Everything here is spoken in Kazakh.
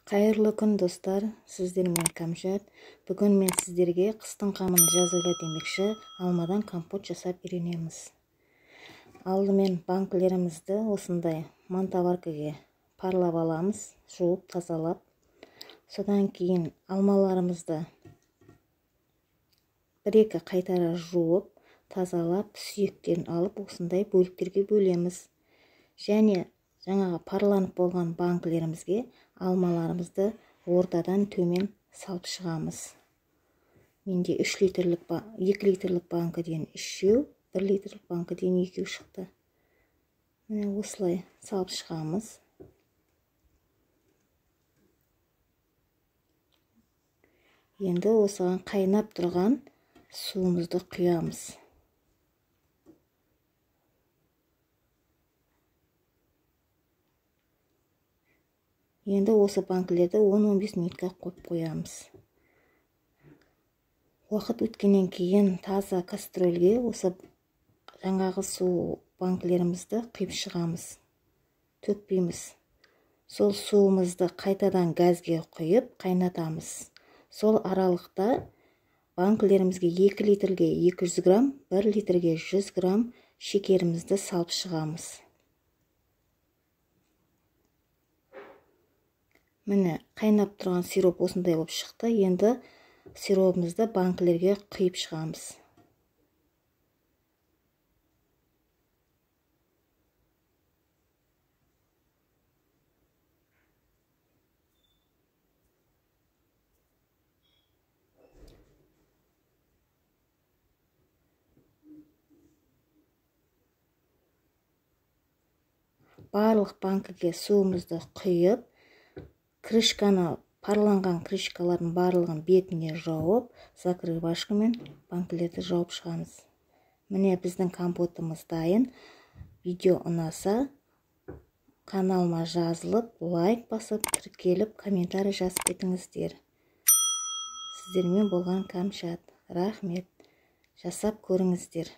Қайырлы күн достар, сіздермен Кәмшат. Бүгін мен сіздерге қыстың қамын жазуға демекші алмадан компот жасап үйренеміз. Алдымен банкілерімізді осындай мантаваркаға парлап аламыз, жуып тазалап. Содан кейін алмаларымызды бір-екі қайтара жуып, тазалап, сүйектерін алып осындай бөліктерге бөлеміз. Және жаңағы парланып болған банкілерімізге алмаларымызды ортадан төмен салып шығамыз. Менде 2 литрлік банкіден 3, 1 литрлік банкіден 2 шықты. Міне осылай салып шығамыз. Енді осыған қайнап тұрған суымызды құямыз. Енді осы банкілерді 10-15 минутқа қойып қоямыз. Уақыт өткеннен кейін таза кастрөлге осы жаңағы су банкілерімізді құйып шығамыз. Төкпейміз. Сол суымызды қайтадан газге құйып қайнатамыз. Сол аралықта банкілерімізге 2 литрге 200 грамм, 1 литрге 100 грамм шекерімізді салып шығамыз. Міне, қайнап тұрған сироп осындай болып шықты. Енді сиропымызды банкілерге құйып шығамыз. Барлық банкіге суымызды құйып, крышканы, парланған крышкалардың барлығын бетіне жауып, закрывашкамен банкілерді жауып шығамыз. Міне біздің компотымыз дайын. Видео ұнаса, каналыма жазылып, лайк басып, тіркеліп, комментарий жазып кетіңіздер. Сіздермен болған Кәмшат. Рахмет. Жасап көріңіздер.